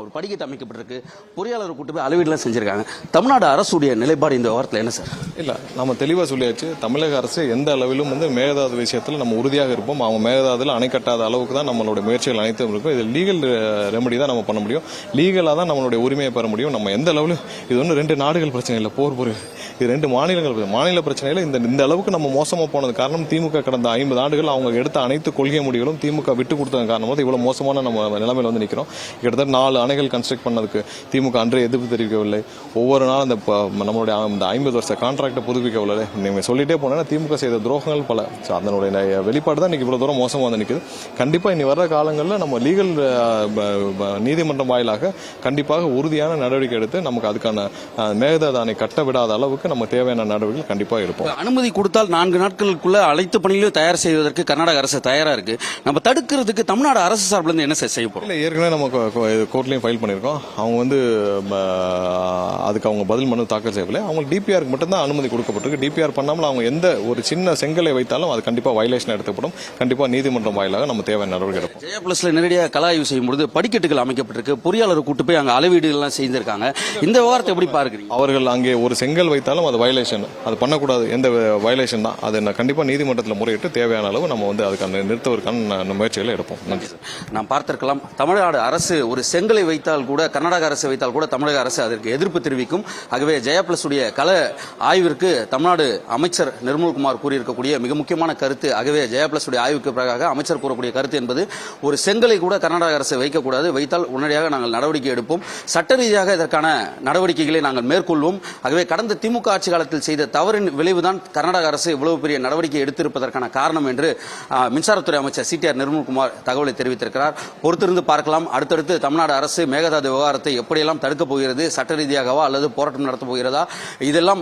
ஒரு படிக்கட்டு அமைக்கப்பட்டிருக்கு. பொறியாளர் கூட்டு போய் அளவீடுலாம் செஞ்சிருக்காங்க. தமிழ்நாடு அரசுடைய நிலைப்பாடு இந்த வாரத்தில் என்ன சார்? இல்லை, நம்ம தெளிவாக சொல்லியாச்சு. தமிழக அரசு எந்த அளவிலும் மேகதாது விஷயத்தில் நம்ம உறுதியாக இருப்போம். அவங்க மேகதாதுல அணை கட்டாத அளவுக்கு தான் நம்மளுடைய முயற்சிகள் அனைத்தும் இருக்கும். இது லீகல் ரெமடி தான் நம்ம பண்ண முடியும். லீகலாக தான் நம்மளுடைய உரிமையை பெற முடியும். நம்ம எந்த அளவிலும் இது ஒன்று 2 நாடுகள் பிரச்சனை இல்லை, போர் இது 2 மாநில பிரச்சனையில் இந்த அளவுக்கு நம்ம மோசமாக போனது காரணம் திமுக கடந்த 50 ஆண்டுகள் அவங்க எடுத்த அனைத்து கொள்கை முடிவுகளும் திமுக விட்டு கொடுத்தது காரணமாக இவ்வளவு மோசமான நம்ம நிலைமையில் நிற்கிறோம். கிட்டத்தட்ட 4 அணைகள் கன்ஸ்ட்ரக்ட் பண்ணதுக்கு திமுக அன்றே எதிர்ப்பு தெரிவிக்கவில்லை. ஒவ்வொரு நாளும் நம்மளுடைய 50 வருஷ கான்ட்ராக்டை புதுப்பிக்கவில்லை. நீங்க சொல்லிட்டே போனா திமுக செய்த துரோகங்கள் பல. அதனுடைய வெளிப்பாடு தான் இன்னைக்கு இவ்வளவு தூரம் மோசமாக வந்து நிற்குது. கண்டிப்பா இனி வர்ற காலங்களில் நம்ம லீகல் நீதிமன்றம் வாயிலாக கண்டிப்பாக உறுதியான நடவடிக்கை எடுத்து நமக்கு அதுக்கான மேகதாது அணை கட்ட விடாத அளவுக்கு நம்ம தேவையான நடவடிக்கை கண்டிப்பாக எடுப்போம். அனுமதி கொடுத்தால் 4 நாட்களுக்குள்ள அனைத்து பணிகளையும் தயார் செய்வதற்கு கர்நாடக அரசு தயாரா இருக்கு. நம்ம தடுக்கிறதுக்கு தமிழ்நாடு அரசு சார்பில் இருந்து என்ன செய்ய போறோம்? இல்லை, ஏற்கனவே நம்ம கோர்ட்லயும் ஃபைல் பண்ணியிருக்கோம். அவங்க அதுக்கு அவங்க பதில் மனு தாக்கல் செய்யவில்லை. அவங்க டிபிஆருக்கு மட்டும்தான் அனுமதி கொடுக்கப்பட்டிருக்கு. டிபிஆர் பண்ணாமல் அவங்க எந்த ஒரு சின்ன செங்கலை வைத்தாலும் அது கண்டிப்பாக வயலேஷன் எடுக்கப்படும். கண்டிப்பாக நீதிமன்றம் வாயிலாக நம்ம தேவையான நடவடிக்கை எடுப்போம். ஜெயா பிளஸ்ல நேரடியாக கல ஆய்வு செய்யும்போது படிக்கட்டுகள் அமைக்கப்பட்டிருக்கு. பொறியாளர் கூட்டு போய் அங்கே அளவீடுகள்லாம் செய்திருக்காங்க. இந்த விவகாரத்தை எப்படி பார்க்குறீங்க? அவர்கள் அங்கே ஒரு செங்கல் வைத்தாலும் அது வயலேஷன், அது பண்ணக்கூடாது. எந்த வயலேஷன் தான் அது கண்டிப்பாக நீதிமன்றத்தில் முறையிட்டு தேவையான அளவு நம்ம அதுக்கான நிறுத்துவதற்கான முயற்சிகளை எடுப்போம். நன்றி சார். நாம் பார்த்திருக்கலாம், தமிழ்நாடு அரசு ஒரு செங்கலை வைத்தால் கூட, கர்நாடக அரசு வைத்தால் கூட தமிழக அரசு அதற்கு எதிர்ப்பு தெரிவிக்கும். ஆகவே ஜெயா பிளஸ் உடைய கள ஆய்விற்கு தமிழ்நாடு அமைச்சர் நிர்மல்குமார் கூறியிருக்கக்கூடிய மிக முக்கியமான கருத்து. ஆகவே ஜெயா பிளஸ் உடைய ஆய்வுக்கு பிறகாக அமைச்சர் கூறக்கூடிய கருத்து என்பது ஒரு செங்கலை கூட கர்நாடக அரசு வைக்கக்கூடாது, வைத்தால் உடனடியாக நாங்கள் நடவடிக்கை எடுப்போம், சட்ட ரீதியாக இதற்கான நடவடிக்கைகளை நாங்கள் மேற்கொள்வோம். ஆகவே கடந்த திமுக ஆட்சி காலத்தில் செய்த தவறின் விளைவுதான் கர்நாடக அரசு இவ்வளவு பெரிய நடவடிக்கை எடுத்திருப்பதற்கான காரணம் என்று மின்சாரத்துறை அமைச்சர் CTR நிர்மல்குமார் தகவலை தெரிவித்திருக்கிறார். பொறுத்திருந்து பார்க்கலாம். அடுத்தடுத்து தமிழ்நாடு அரசு மேகதாது விவகாரத்தை எப்படியெல்லாம் தடுக்கப் போகிறது, சட்ட ரீதியாகவா அல்லது போராட்டம் நடத்தப் போகிறதா, இதெல்லாம்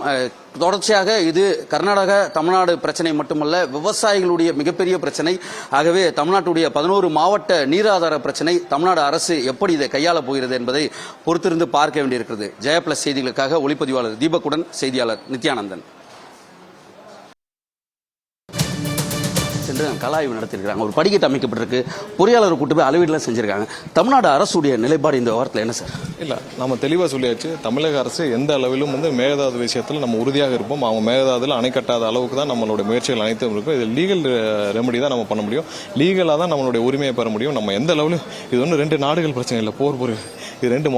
தொடர்ச்சியாக இது கர்நாடக தமிழ்நாடு பிரச்சனை மட்டுமல்ல, விவசாயிகளுடைய மிகப்பெரிய பிரச்சனை. ஆகவே தமிழ்நாட்டுடைய 11 மாவட்ட நீராதார பிரச்சனை தமிழ்நாடு அரசு எப்படி இதை கையாள போகிறது என்பதை பொறுத்திருந்து பார்க்க வேண்டியிருக்கிறது. ஜெயா பிளஸ் செய்திகளுக்காக ஒளிப்பதிவாளர் தீபக்குடன் செய்தியாளர் நித்யானந்தன். கலாய்வு நடத்திருக்காங்க. ஒரு படிக்கட்டு அமைக்கப்பட்டிருக்கு. பொறியாளர் கூட்டு போய் அளவீடுலாம் செஞ்சிருக்காங்க. தமிழ்நாடு அரசுடைய நிலைப்பாடு இந்த வாரத்தில் என்ன சார்? இல்லை, நம்ம தெளிவாக சொல்லியாச்சு. தமிழக அரசு எந்த அளவிலும் மேகதாது விஷயத்தில் நம்ம உறுதியாக இருப்போம். அவங்க மேகதாதுல அணை கட்டாத அளவுக்கு தான் நம்மளுடைய முயற்சிகள் அனைத்தும் இருக்கும். இது லீகல் ரெமடி தான் நம்ம பண்ண முடியும். லீகலாக தான் நம்மளுடைய உரிமையை பெற முடியும். நம்ம எந்த அளவிலும் இது ஒன்று 2 நாடுகள் பிரச்சனை இல்லை, போர் இது 2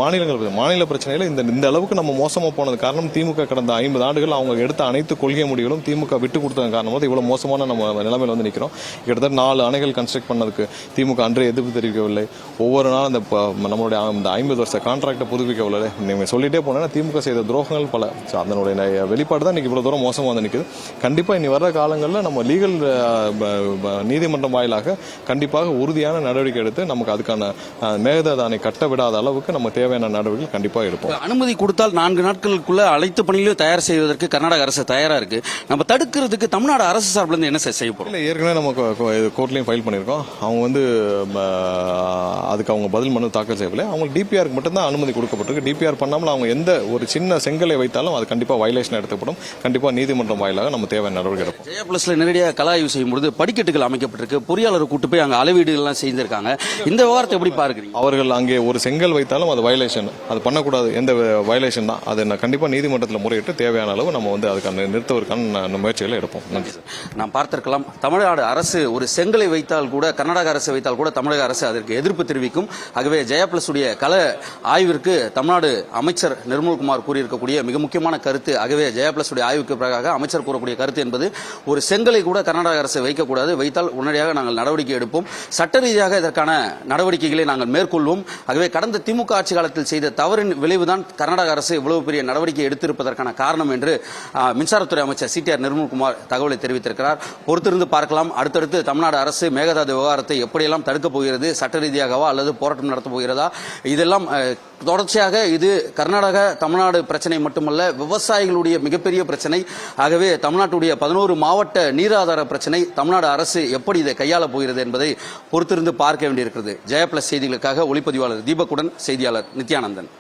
மாநில பிரச்சனையில் இந்த அளவுக்கு நம்ம மோசமாக போனது காரணம் திமுக கடந்த 50 ஆண்டுகள் அவங்க எடுத்த அனைத்து கொள்கை முடிவுகளும் திமுக விட்டு கொடுத்தது காரணமாக இவ்வளவு மோசமான நம்ம நிலைமையில் நிற்கிறோம். கிட்டத்தட்ட 4 அணைகள் கன்ஸ்ட்ரக்ட் பண்ணதுக்கு திமுக அன்றே எதிர்ப்பு தெரிவிக்கவில்லை. ஒவ்வொரு நாளும் நம்மளுடைய 50 வருஷ கான்ட்ராக்டை புதுப்பிக்கவில்லை. நீங்க சொல்லிட்டே போனா திமுக செய்த துரோகங்கள் பல. அதனுடைய வெளிப்பாடு தான் இன்னைக்கு இவ்வளவு தூரம் மோசமாக வந்து நிற்குது. கண்டிப்பா இனி வர்ற காலங்களில் நம்ம லீகல் நீதிமன்றம் வாயிலாக கண்டிப்பாக உறுதியான நடவடிக்கை எடுத்து நமக்கு அதுக்கான மேகதாது அணை கட்ட விடாத அளவுக்கு நம்ம தேவையான நடவடிக்கை கண்டிப்பாக எடுப்போம். அனுமதி கொடுத்தால் 4 நாட்களுக்குள்ள அனைத்து பணிகளையும் தயார் செய்வதற்கு கர்நாடக அரசு தயாரா இருக்கு. நம்ம தடுக்கிறதுக்கு தமிழ்நாடு அரசு சார்பில் இருந்து என்ன செய்ய போறோம்? ஏற்கனவே நம்ம கோர்ட்லயும் ஃபைல் பண்ணியிருக்கோம். அவங்க அதுக்கு அவங்க பதில் மனு தாக்கல் செய்யவில்லை. அவங்க டிபிஆருக்கு மட்டும்தான் அனுமதி கொடுக்கப்பட்டிருக்கு. டிபிஆர் பண்ணாமல் அவங்க எந்த ஒரு சின்ன செங்கலை வைத்தாலும் அது கண்டிப்பாக வயலேஷன் எடுக்கப்படும். கண்டிப்பாக நீதிமன்றம் வாயிலாக நம்ம தேவையான நடவடிக்கை எடுப்போம். ஜெயா பிளஸ்ல நேரடியாக கல ஆய்வு செய்யும்போது படிக்கட்டுகள் அமைக்கப்பட்டிருக்கு. பொறியாளர் கூட்டு போய் அங்கே அளவீடுகள்லாம் செய்திருக்காங்க. இந்த விவகாரத்தை எப்படி பார்க்குறீங்க? அவர்கள் அங்கே ஒரு செங்கல் வைத்தாலும் அது வயலேஷன், அது பண்ணக்கூடாது. எந்த வயலேஷன் தான் அது கண்டிப்பாக நீதிமன்றத்தில் முறையிட்டு தேவையான அளவு நம்ம அதுக்கான நிறுத்துவதற்கான முயற்சிகளை எடுப்போம். நன்றி சார். நாம் பார்த்திருக்கலாம், தமிழ்நாடு அரசு ஒரு செங்கலை வைத்தால் கூட, கர்நாடக அரசு வைத்தால் கூட தமிழக அரசு அதற்கு எதிர்ப்பு தெரிவிக்கும். ஆகவே ஜெயா பிளஸ் உடைய கள ஆய்விற்கு தமிழ்நாடு அமைச்சர் நிர்மல்குமார் கூறியிருக்கக்கூடிய மிக முக்கியமான கருத்து. ஆகவே ஜெயா பிளஸ் உடைய ஆய்வுக்கு பிறகாக அமைச்சர் கூறக்கூடிய கருத்து என்பது ஒரு செங்கலை கூட கர்நாடக அரசு வைக்கக்கூடாது, வைத்தால் உடனடியாக நாங்கள் நடவடிக்கை எடுப்போம், சட்ட ரீதியாக இதற்கான நடவடிக்கைகளை நாங்கள் மேற்கொள்வோம். ஆகவே கடந்த திமுக ஆட்சி காலத்தில் செய்த தவறின் விளைவுதான் கர்நாடக அரசு இவ்வளவு பெரிய நடவடிக்கை எடுத்திருப்பதற்கான காரணம் என்று மின்சாரத்துறை அமைச்சர் CTR நிர்மல்குமார் தகவலை தெரிவித்திருக்கிறார். பொறுத்திருந்து பார்க்கலாம். அடுத்தடுத்து தமிழ்நாடு அரசு மேகதாது விவகாரத்தை எப்படியெல்லாம் தடுக்கப் போகிறது, சட்ட ரீதியாகவா அல்லது போராட்டம் நடத்தப் போகிறதா, இதெல்லாம் தொடர்ச்சியாக இது கர்நாடக தமிழ்நாடு பிரச்சனை மட்டுமல்ல, விவசாயிகளுடைய மிகப்பெரிய பிரச்சனை. ஆகவே தமிழ்நாட்டுடைய 11 மாவட்ட நீராதார பிரச்சனை தமிழ்நாடு அரசு எப்படி இதை கையாள போகிறது என்பதை பொறுத்திருந்து பார்க்க வேண்டியிருக்கிறது. ஜெயா பிளஸ் செய்திகளுக்காக ஒளிப்பதிவாளர் தீபக்குடன் செய்தியாளர் நித்யானந்தன்.